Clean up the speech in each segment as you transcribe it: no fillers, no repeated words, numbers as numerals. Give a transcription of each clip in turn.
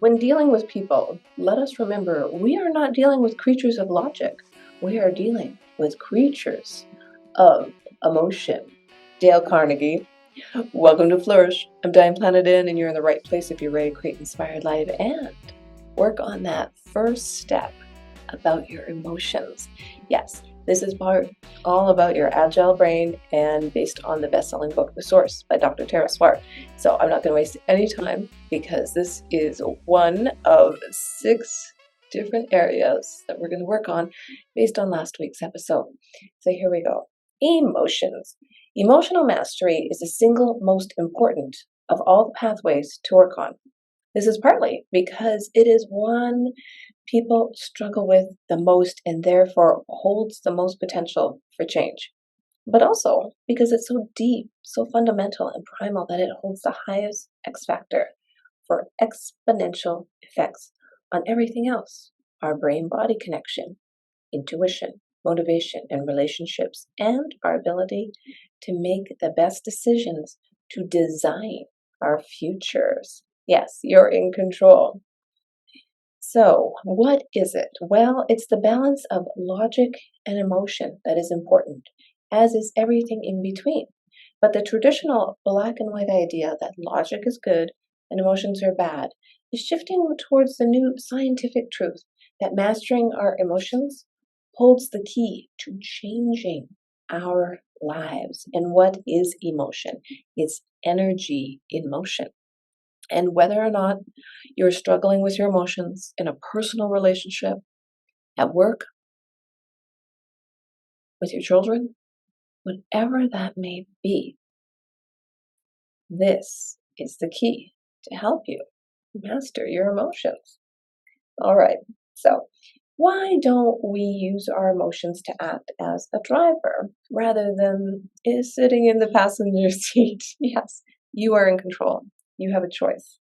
When dealing with people, let us remember we are not dealing with creatures of logic. We are dealing with creatures of emotion. Dale Carnegie. Welcome to Flourish. I'm Diane Planidin, and you're in the right place if you're ready to create inspired life and work on that first step about your emotions. Yes, this is all about your agile brain and based on the best-selling book, The Source by Dr. Tara Swart. So I'm not going to waste any time because this is one of 6 different areas that we're going to work on based on last week's episode. So here we go. Emotions. Emotional mastery is the single most important of all the pathways to work on. This is partly because it is one people struggle with the most and therefore holds the most potential for change. But also because it's so deep, so fundamental and primal that it holds the highest X factor for exponential effects on everything else. Our brain-body connection, intuition, motivation, and relationships, and our ability to make the best decisions to design our futures. Yes, you're in control. So, what is it? Well, it's the balance of logic and emotion that is important, as is everything in between. But the traditional black and white idea that logic is good and emotions are bad is shifting towards the new scientific truth that mastering our emotions holds the key to changing our lives. And what is emotion? It's energy in motion. And whether or not you're struggling with your emotions in a personal relationship, at work, with your children, whatever that may be, this is the key to help you master your emotions. All right, so why don't we use our emotions to act as a driver rather than sitting in the passenger seat? Yes, you are in control. You have a choice.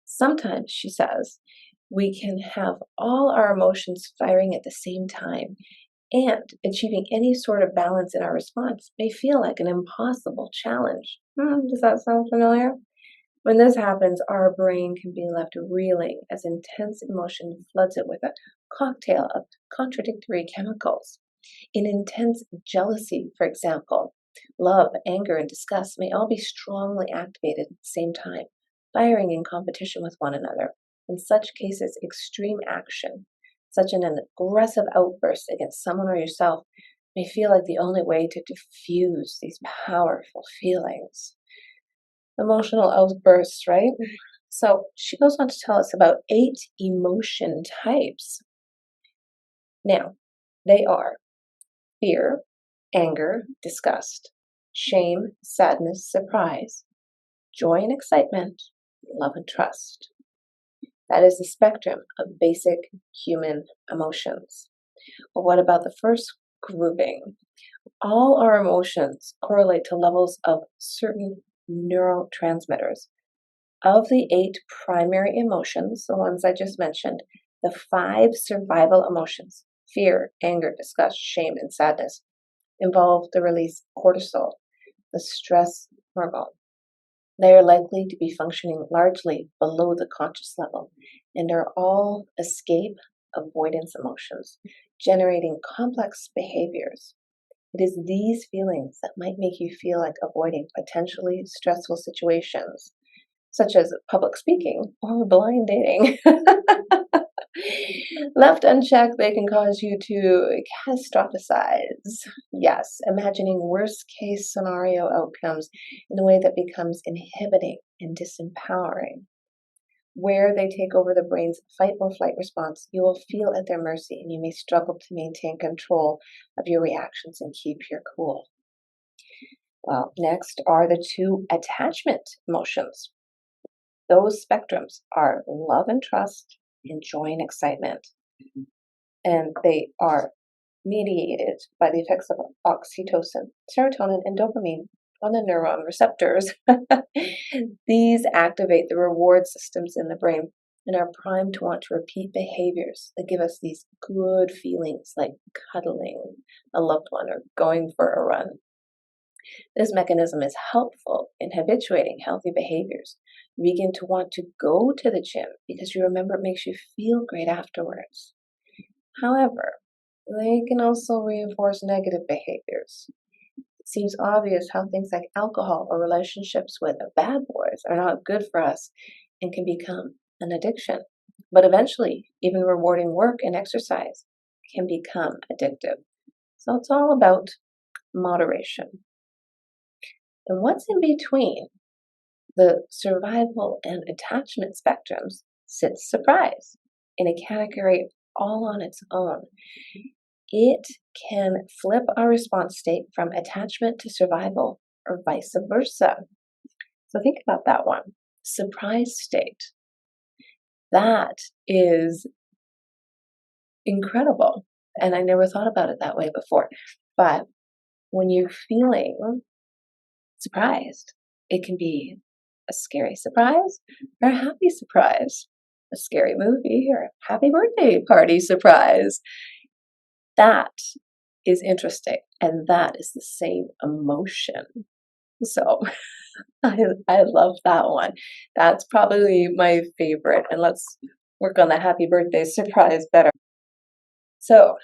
Sometimes, she says, we can have all our emotions firing at the same time, and achieving any sort of balance in our response may feel like an impossible challenge. Does that sound familiar? When this happens, our brain can be left reeling as intense emotion floods it with a cocktail of contradictory chemicals. In intense jealousy, for example, love, anger, and disgust may all be strongly activated at the same time, firing in competition with one another. In such cases, extreme action, such an aggressive outburst against someone or yourself, may feel like the only way to diffuse these powerful feelings. Emotional outbursts, right? So she goes on to tell us about 8 emotion types. Now, they are fear, anger, disgust, shame, sadness, surprise, joy and excitement, love and trust. That is the spectrum of basic human emotions. But what about the first grouping? All our emotions correlate to levels of certain neurotransmitters. Of the 8 primary emotions, the ones I just mentioned, the 5 survival emotions, fear, anger, disgust, shame, and sadness, involve the release of cortisol, the stress hormone. They are likely to be functioning largely below the conscious level and are all escape avoidance emotions, generating complex behaviors. It is these feelings that might make you feel like avoiding potentially stressful situations, such as public speaking or blind dating. Left unchecked, they can cause you to catastrophize. Yes, imagining worst case scenario outcomes in a way that becomes inhibiting and disempowering. Where they take over the brain's fight or flight response, you will feel at their mercy and you may struggle to maintain control of your reactions and keep your cool. Well, next are the 2 attachment emotions. Those spectrums are love and trust and joy and excitement. And they are mediated by the effects of oxytocin, serotonin, and dopamine on the neuron receptors. These activate the reward systems in the brain and are primed to want to repeat behaviors that give us these good feelings like cuddling a loved one or going for a run. This mechanism is helpful in habituating healthy behaviors. You begin to want to go to the gym because you remember it makes you feel great afterwards. However, they can also reinforce negative behaviors. It seems obvious how things like alcohol or relationships with bad boys are not good for us and can become an addiction. But eventually, even rewarding work and exercise can become addictive. So it's all about moderation. And what's in between the survival and attachment spectrums sits surprise in a category all on its own. It can flip our response state from attachment to survival or vice versa. So think about that one. Surprise state. That is incredible. And I never thought about it that way before. But when you're feeling surprised, it can be a scary surprise or a happy surprise, a scary movie or a happy birthday party surprise. That is interesting. And that is the same emotion. So I love that one. That's probably my favorite. And let's work on the happy birthday surprise better. So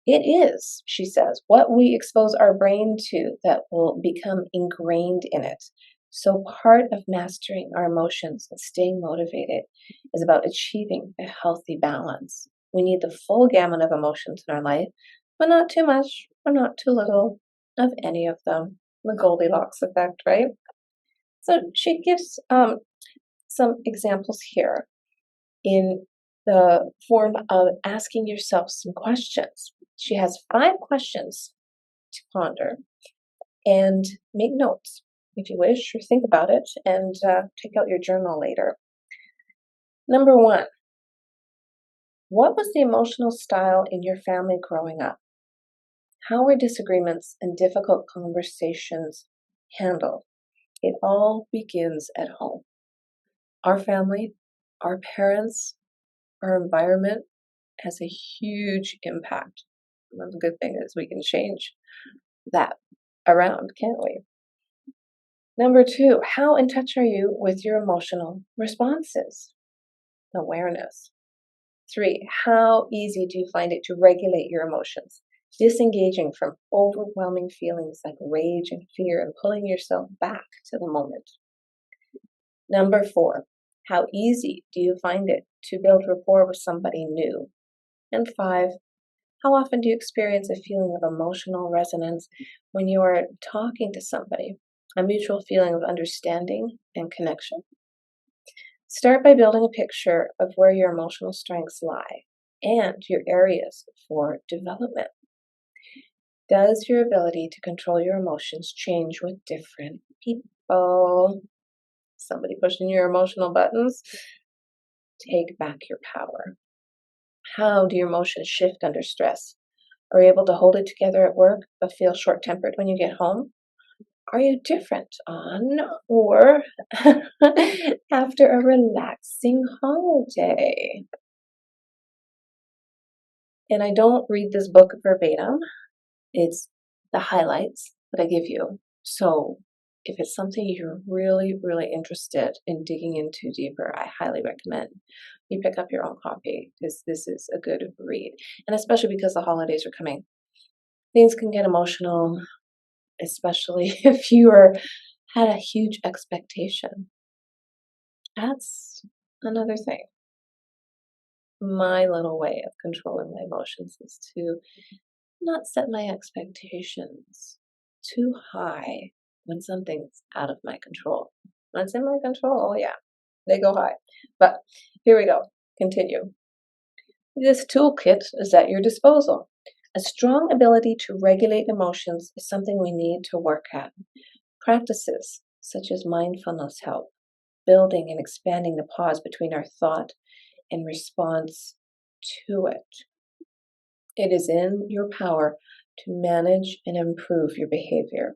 it is, she says, what we expose our brain to that will become ingrained in it. So part of mastering our emotions and staying motivated is about achieving a healthy balance. We need the full gamut of emotions in our life, but not too much or not too little of any of them. The Goldilocks effect, right? So she gives some examples here in the form of asking yourself some questions. She has 5 questions to ponder and make notes if you wish, or think about it and take out your journal later. Number 1, what was the emotional style in your family growing up? How were disagreements and difficult conversations handled? It all begins at home. Our family, our parents, our environment has a huge impact. And the good thing is we can change that around, can't we? Number 2, how in touch are you with your emotional responses? Awareness. 3, how easy do you find it to regulate your emotions? Disengaging from overwhelming feelings like rage and fear and pulling yourself back to the moment. Number 4, how easy do you find it to build rapport with somebody new? And 5, how often do you experience a feeling of emotional resonance when you are talking to somebody? A mutual feeling of understanding and connection. Start by building a picture of where your emotional strengths lie and your areas for development. Does your ability to control your emotions change with different people? Somebody pushing your emotional buttons? Take back your power. How do your emotions shift under stress? Are you able to hold it together at work but feel short-tempered when you get home? Are you different on or after a relaxing holiday? And I don't read this book verbatim. It's the highlights that I give you. So if it's something you're really, really interested in digging into deeper, I highly recommend you pick up your own copy because this is a good read. And especially because the holidays are coming. Things can get emotional, especially if you had a huge expectation. That's another thing. My little way of controlling my emotions is to not set my expectations too high when something's out of my control. When it's in my control, oh yeah, they go high. But here we go. Continue. This toolkit is at your disposal. A strong ability to regulate emotions is something we need to work at. Practices such as mindfulness help, building and expanding the pause between our thought and response to it. It is in your power to manage and improve your behavior.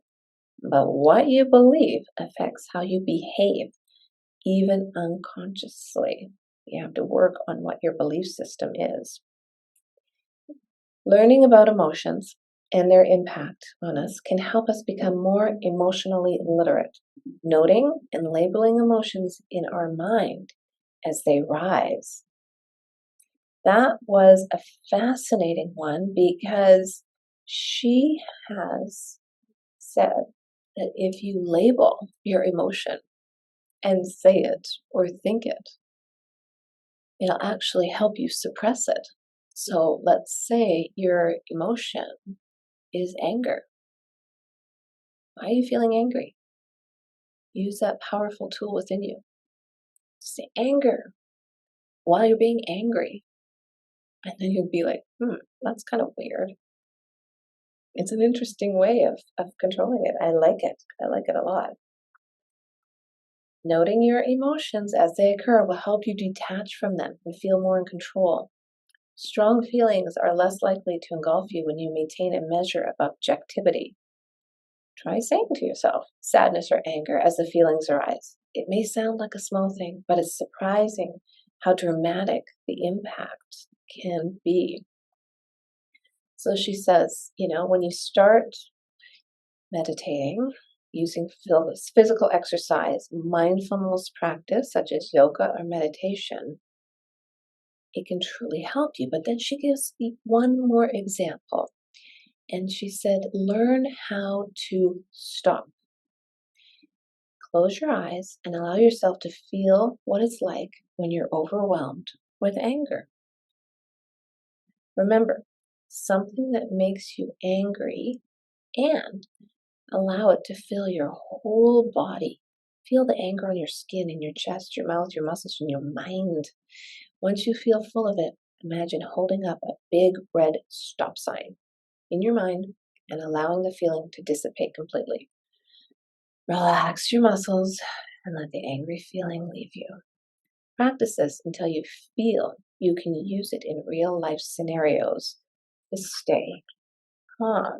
But what you believe affects how you behave, even unconsciously. You have to work on what your belief system is. Learning about emotions and their impact on us can help us become more emotionally literate, noting and labeling emotions in our mind as they rise. That was a fascinating one because she has said that if you label your emotion and say it or think it, it'll actually help you suppress it. So let's say your emotion is anger. Why are you feeling angry? Use that powerful tool within you. Say anger while you're being angry. And then you'll be like, that's kind of weird. It's an interesting way of controlling it. I like it. I like it a lot. Noting your emotions as they occur will help you detach from them and feel more in control. Strong feelings are less likely to engulf you when you maintain a measure of objectivity. Try saying to yourself, sadness or anger as the feelings arise. It may sound like a small thing, but it's surprising how dramatic the impact can be. So she says, when you start meditating, using physical exercise, mindfulness practice such as yoga or meditation, it can truly help you. But then she gives me one more example. And she said, learn how to stop. Close your eyes and allow yourself to feel what it's like when you're overwhelmed with anger. Remember, something that makes you angry, and allow it to fill your whole body. Feel the anger on your skin, in your chest, your mouth, your muscles, and your mind. Once you feel full of it, imagine holding up a big red stop sign in your mind and allowing the feeling to dissipate completely. Relax your muscles and let the angry feeling leave you. Practice this until you feel you can use it in real life scenarios to stay calm.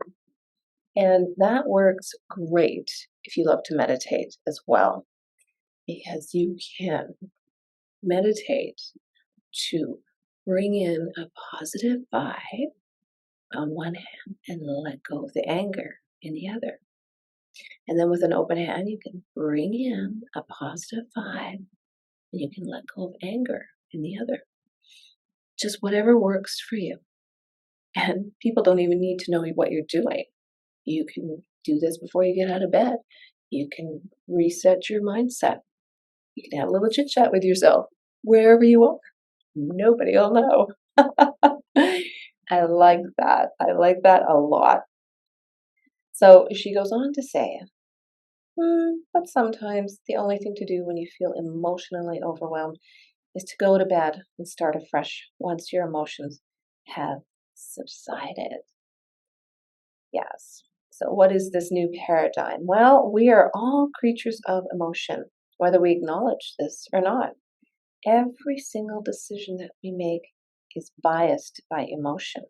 And that works great if you love to meditate as well, because you can meditate to bring in a positive vibe on one hand and let go of the anger in the other. And then with an open hand, you can bring in a positive vibe and you can let go of anger in the other. Just whatever works for you. And people don't even need to know what you're doing. You can do this before you get out of bed. You can reset your mindset. You can have a little chit chat with yourself wherever you are. Nobody will know. I like that. I like that a lot. So she goes on to say, but sometimes the only thing to do when you feel emotionally overwhelmed is to go to bed and start afresh once your emotions have subsided. Yes. So what is this new paradigm? Well, we are all creatures of emotion, whether we acknowledge this or not. Every single decision that we make is biased by emotion.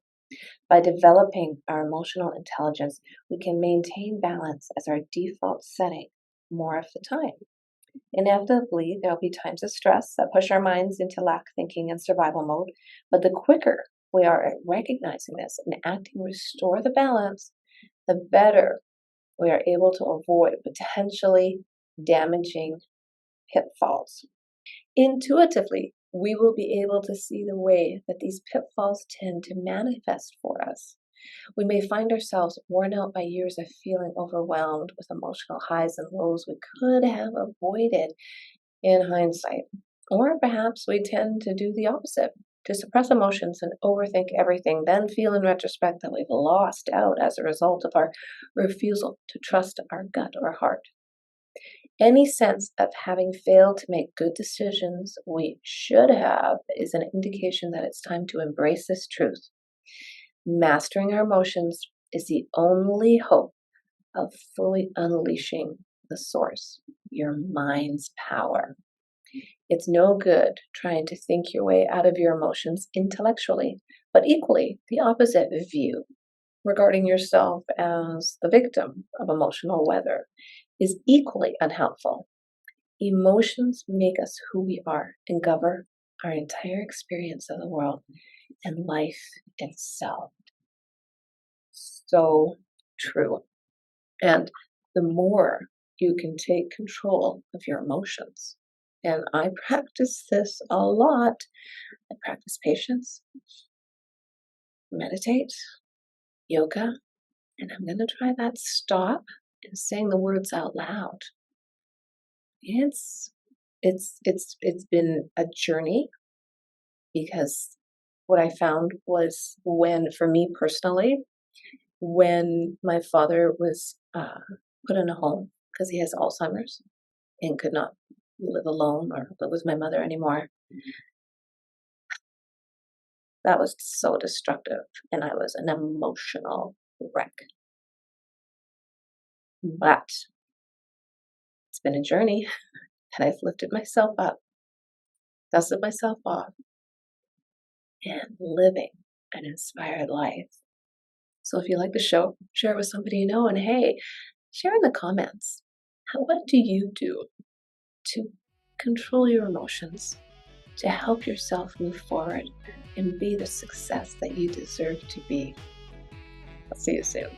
By developing our emotional intelligence, we can maintain balance as our default setting more of the time. Inevitably, there'll be times of stress that push our minds into lack thinking and survival mode, but the quicker we are at recognizing this and acting to restore the balance, the better we are able to avoid potentially damaging pitfalls. Intuitively, we will be able to see the way that these pitfalls tend to manifest for us. We may find ourselves worn out by years of feeling overwhelmed with emotional highs and lows we could have avoided in hindsight. Or perhaps we tend to do the opposite, to suppress emotions and overthink everything, then feel in retrospect that we've lost out as a result of our refusal to trust our gut or heart. Any sense of having failed to make good decisions we should have is an indication that it's time to embrace this truth. Mastering our emotions is the only hope of fully unleashing the source, your mind's power. It's no good trying to think your way out of your emotions intellectually, but equally the opposite view regarding yourself as the victim of emotional weather is equally unhelpful. Emotions make us who we are and govern our entire experience of the world and life itself. so true. And the more you can take control of your emotions, and I practice this a lot. I practice patience, meditate, yoga, and I'm going to try that stop and saying the words out loud. It's been a journey, because what I found was, when, for me personally, when my father was put in a home because he has Alzheimer's and could not live alone or live with my mother anymore, that was so destructive, and I was an emotional wreck. But it's been a journey, and I've lifted myself up, dusted myself off, and living an inspired life. So if you like the show, share it with somebody you know, and hey, share in the comments. What do you do to control your emotions, to help yourself move forward and be the success that you deserve to be? I'll see you soon.